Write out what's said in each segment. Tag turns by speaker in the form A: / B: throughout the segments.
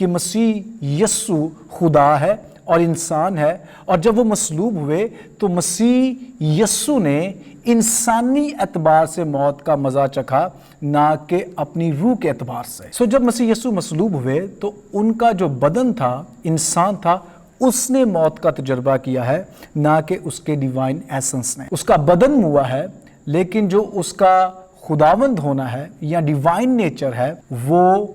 A: کہ مسیح یسوع خدا ہے اور انسان ہے، اور جب وہ مصلوب ہوئے تو مسیح یسوع نے انسانی اعتبار سے موت کا مزہ چکھا، نہ کہ اپنی روح کے اعتبار سے۔ جب مسیح یسوع مصلوب ہوئے تو ان کا جو بدن تھا، انسان تھا، اس نے موت کا تجربہ کیا ہے، نہ کہ اس کے ڈیوائن ایسنس نے۔ اس کا بدن ہوا ہے، لیکن جو اس کا خداوند ہونا ہے یا ڈیوائن نیچر ہے وہ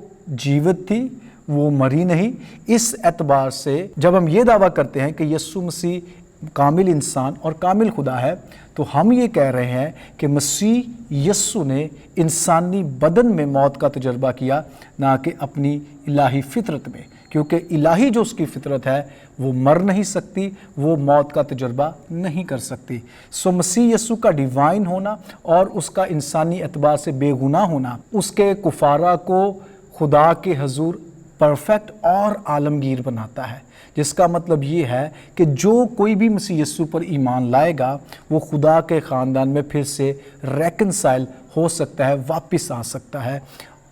A: جیوت تھی، وہ مری نہیں۔ اس اعتبار سے جب ہم یہ دعویٰ کرتے ہیں کہ یسوع مسیح کامل انسان اور کامل خدا ہے، تو ہم یہ کہہ رہے ہیں کہ مسیح یسوع نے انسانی بدن میں موت کا تجربہ کیا، نہ کہ اپنی الہی فطرت میں، کیونکہ الہی جو اس کی فطرت ہے وہ مر نہیں سکتی، وہ موت کا تجربہ نہیں کر سکتی۔ مسیح یسوع کا ڈیوائن ہونا اور اس کا انسانی اعتبار سے بے گناہ ہونا اس کے کفارہ کو خدا کے حضور پرفیکٹ اور عالمگیر بناتا ہے، جس کا مطلب یہ ہے کہ جو کوئی بھی مسیح یسوع پر ایمان لائے گا وہ خدا کے خاندان میں پھر سے ریکنسائل ہو سکتا ہے، واپس آ سکتا ہے،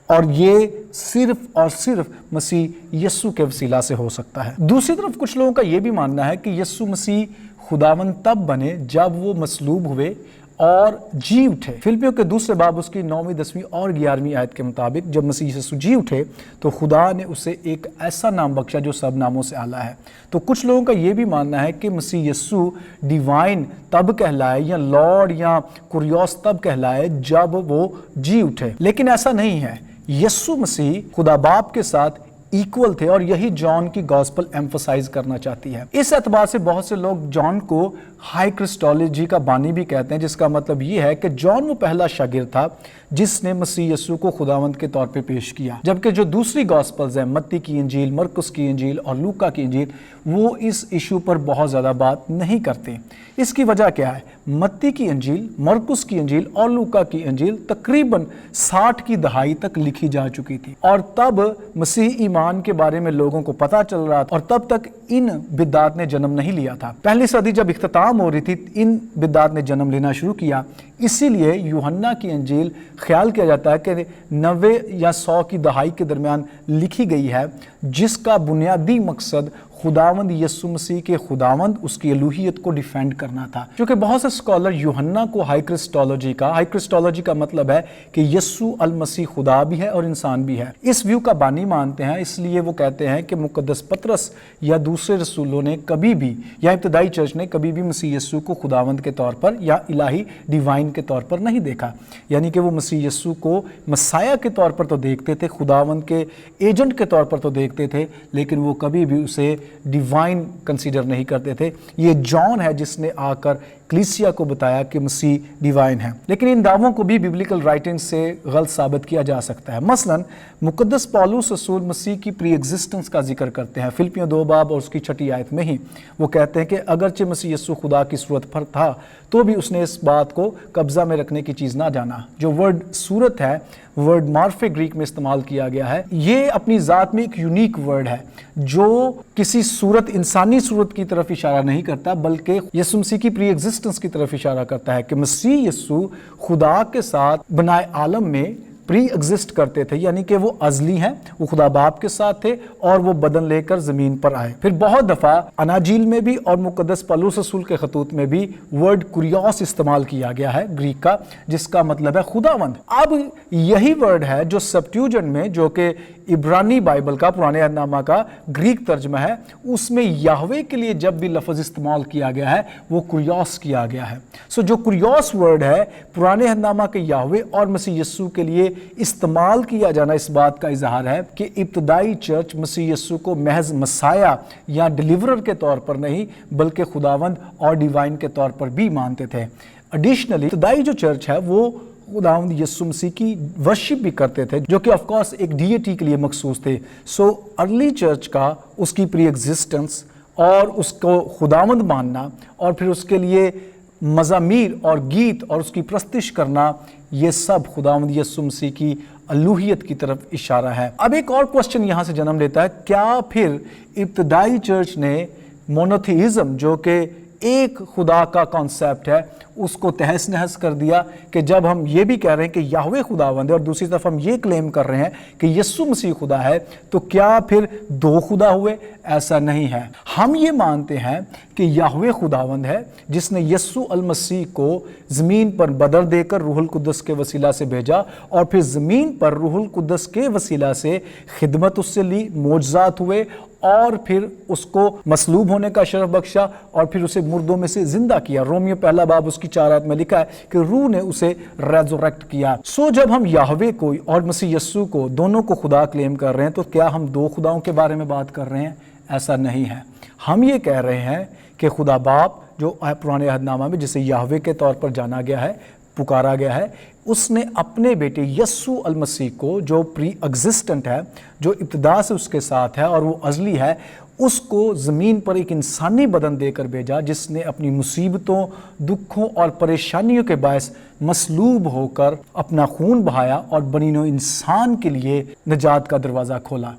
A: اور یہ صرف اور صرف مسیح یسوع کے وسیلہ سے ہو سکتا ہے۔ دوسری طرف کچھ لوگوں کا یہ بھی ماننا ہے کہ یسوع مسیح خداوند تب بنے جب وہ مصلوب ہوئے اور جی اٹھے۔ فلپیوں کے دوسرے باب اس کی 9ویں 10ویں اور 11ویں آیت کے مطابق جب مسیح یسوع جی اٹھے تو خدا نے اسے ایک ایسا نام بخشا جو سب ناموں سے اعلیٰ ہے۔ تو کچھ لوگوں کا یہ بھی ماننا ہے کہ مسیح یسوع ڈیوائن تب کہلائے یا لارڈ یا کوریوس تب کہلائے جب وہ جی اٹھے، لیکن ایسا نہیں ہے۔ یسوع مسیح خدا باپ کے ساتھ ایکول تھے، اور یہی جان کی گاسپل ایمفسائز کرنا چاہتی ہے۔ اس اعتبار سے بہت سے لوگ جان کو ہائی کرسٹولوجی کا بانی بھی کہتے ہیں، جس کا مطلب یہ ہے کہ جان وہ پہلا شاگرد تھا جس نے مسیح یسوع کو خداوند کے طور پہ پیش کیا، جبکہ جو دوسری گاسپلز ہیں، متی کی انجیل، مرکس کی انجیل اور لوکا کی انجیل، وہ اس ایشو پر بہت زیادہ بات نہیں کرتے۔ اس کی وجہ کیا ہے؟ متی کی انجیل، مرکس کی انجیل اور لوکا کی انجیل تقریباً 60 کی دہائی تک لکھی جا چکی تھی، اور تب مسیح ایمان کے بارے میں لوگوں کو پتہ چل رہا تھا، اور تب تک ان بدعات نے جنم نہیں لیا تھا۔ پہلی صدی جب اختتام ہو رہی تھی، ان بدعات نے جنم لینا شروع کیا۔ اسی لیے یوحنا کی انجیل خیال کیا جاتا ہے کہ 90 یا 100 کی دہائی کے درمیان لکھی گئی ہے، جس کا بنیادی مقصد خداوند یسوع مسیح کے خداوند، اس کی الوہیت کو ڈیفینڈ کرنا تھا۔ کیونکہ بہت سے اسکالر یوحنا کو ہائی کرسٹولوجی کا مطلب ہے کہ یسوع المسیح خدا بھی ہے اور انسان بھی ہے، اس ویو کا بانی مانتے ہیں۔ اس لیے وہ کہتے ہیں کہ مقدس پطرس یا دوسرے رسولوں نے کبھی بھی، یا ابتدائی چرچ نے کبھی بھی مسیح یسوع کو خداوند کے طور پر یا الہی ڈیوائن کے طور پر نہیں دیکھا، یعنی کہ وہ مسیح یسوع کو مسیح کے طور پر تو دیکھتے تھے، خداوند کے ایجنٹ کے طور پر تو دیکھتے تھے، لیکن وہ کبھی بھی اسے ڈیوائن کنسیڈر نہیں کرتے تھے۔ یہ جان ہے جس نے آ کر کلیسیا کو بتایا کہ مسیح ڈیوائن ہے، لیکن ان دعووں کو بھی بیبلیکل رائٹنگ سے غلط ثابت کیا جا سکتا ہے۔ مثلا مقدس پولس رسول مسیح کی پری ایگزسٹنس کا ذکر کرتے ہیں، فلپیوں 2 باب اور اس کی 6 آیت میں ہی وہ کہتے ہیں کہ اگرچہ مسیح یسوع خدا کی صورت پر تھا تو بھی اس نے اس بات کو قبضہ میں رکھنے کی چیز نہ جانا۔ جو ورڈ صورت ہے، ورڈ مارفے گریک میں استعمال کیا گیا ہے، یہ اپنی ذات میں ایک یونیک ورڈ ہے جو کسی صورت، انسانی صورت کی طرف اشارہ نہیں کرتا، بلکہ یسوع مسیح کی پری ایگزسٹنس کی طرف اشارہ کرتا ہے کہ مسیح یسوع خدا کے ساتھ بنائے عالم میں پری ایگزسٹ کرتے تھے، یعنی کہ وہ ازلی ہیں، وہ خدا باپ کے ساتھ تھے اور وہ بدن لے کر زمین پر آئے۔ پھر بہت دفعہ اناجیل میں بھی اور مقدس پولس رسول کے خطوط میں بھی ورڈ کوریوس استعمال کیا گیا ہے گریک کا، جس کا مطلب ہے خداوند۔ اب یہی ورڈ ہے جو سپٹیوجنٹ میں، جو کہ عبرانی بائبل کا، پرانے عہد نامہ کا گریک ترجمہ ہے، اس میں یہوے کے لیے جب بھی لفظ استعمال کیا گیا ہے وہ کوریوس کیا گیا ہے۔ جو کوریوس ورڈ ہے پرانے عہد نامہ کے یہوے اور مسیح یسوع کے لیے استعمال کیا جانا اس بات کا اظہار ہے کہ ابتدائی چرچ مسیح یسوع کو محض مسیح یا ڈیلیورر کے طور پر نہیں بلکہ خداوند اور ڈیوائن کے طور پر بھی مانتے تھے۔ ایڈیشنلی ابتدائی جو چرچ ہے وہ خداوند یسوع مسیح کی ورشپ بھی کرتے تھے، جو کہ آف کورس ایک ڈیٹی کے لیے مخصوص تھے۔ ارلی چرچ کا اس کی پری ایگزسٹنس اور اس کو خداوند ماننا اور پھر اس کے لیے مزامیر اور گیت اور اس کی پرستش کرنا، یہ سب خداوند یسوع مسیح کی الوہیت کی طرف اشارہ ہے۔ اب ایک اور کوسچن یہاں سے جنم لیتا ہے، کیا پھر ابتدائی چرچ نے مونوتھیزم، جو کہ ایک خدا کا کانسیپٹ ہے اس کو تہس نہس کر دیا کہ جب ہم یہ بھی کہہ رہے ہیں کہ یہوہ خداوند ہے اور دوسری طرف ہم یہ کلیم کر رہے ہیں کہ یسوع مسیح خدا ہے، تو کیا پھر دو خدا ہوئے؟ ایسا نہیں ہے۔ ہم یہ مانتے ہیں کہ یہوہ خداوند ہے جس نے یسوع المسیح کو زمین پر بدر دے کر روح القدس کے وسیلہ سے بھیجا، اور پھر زمین پر روح القدس کے وسیلہ سے خدمت اس سے لی، معجزات ہوئے، اور پھر اس کو مصلوب ہونے کا شرف بخشا، اور پھر اسے مردوں میں سے زندہ کیا۔ رومیو پہلا باب اس کی 4 آیت میں لکھا ہے کہ روح نے اسے ریزوریکٹ کیا۔ جب ہم یہوہ کو اور مسیح یسوع کو دونوں کو خدا کلیم کر رہے ہیں تو کیا ہم دو خداؤں کے بارے میں بات کر رہے ہیں؟ ایسا نہیں ہے۔ ہم یہ کہہ رہے ہیں کہ خدا باپ جو پرانے عہد نامہ میں جسے یہوہ کے طور پر جانا گیا ہے، پکارا گیا ہے، اس نے اپنے بیٹے یسوع المسیح کو جو پری ایگزسٹنٹ ہے، جو ابتدا سے اس کے ساتھ ہے اور وہ ازلی ہے، اس کو زمین پر ایک انسانی بدن دے کر بھیجا جس نے اپنی مصیبتوں، دکھوں اور پریشانیوں کے باعث مصلوب ہو کر اپنا خون بہایا اور بنی نوع انسان کے لیے نجات کا دروازہ کھولا۔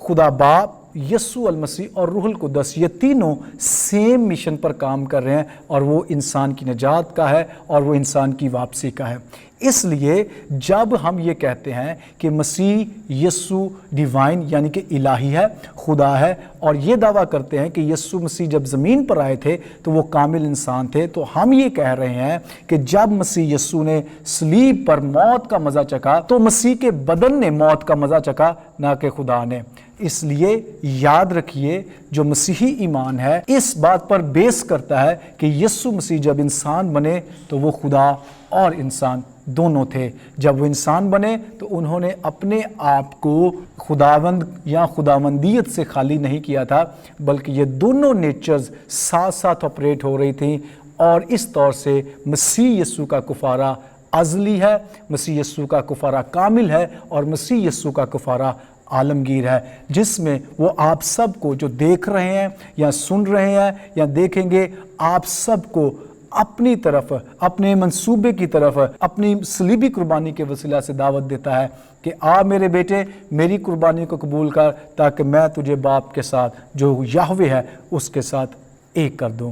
A: خدا باپ، یسوع المسیح اور روح القدس یہ تینوں سیم مشن پر کام کر رہے ہیں، اور وہ انسان کی نجات کا ہے اور وہ انسان کی واپسی کا ہے۔ اس لیے جب ہم یہ کہتے ہیں کہ مسیح یسوع ڈیوائن یعنی کہ الہی ہے، خدا ہے، اور یہ دعویٰ کرتے ہیں کہ یسوع مسیح جب زمین پر آئے تھے تو وہ کامل انسان تھے، تو ہم یہ کہہ رہے ہیں کہ جب مسیح یسوع نے صلیب پر موت کا مزہ چکھا تو مسیح کے بدن نے موت کا مزہ چکھا، نہ کہ خدا نے۔ اس لیے یاد رکھیے جو مسیحی ایمان ہے اس بات پر بیس کرتا ہے کہ یسوع مسیح جب انسان بنے تو وہ خدا اور انسان دونوں تھے۔ جب وہ انسان بنے تو انہوں نے اپنے آپ کو خداوند یا خداوندیت سے خالی نہیں کیا تھا، بلکہ یہ دونوں نیچرز ساتھ ساتھ آپریٹ ہو رہی تھیں، اور اس طور سے مسیح یسوع کا کفارہ ازلی ہے، مسیح یسوع کا کفارہ کامل ہے، اور مسیح یسوع کا کفارہ عالمگیر ہے، جس میں وہ آپ سب کو جو دیکھ رہے ہیں یا سن رہے ہیں یا دیکھیں گے، آپ سب کو اپنی طرف، اپنے منصوبے کی طرف، اپنی صلیبی قربانی کے وسیلہ سے دعوت دیتا ہے کہ آ میرے بیٹے میری قربانی کو قبول کر، تاکہ میں تجھے باپ کے ساتھ جو یہوہ ہے اس کے ساتھ ایک کر دوں۔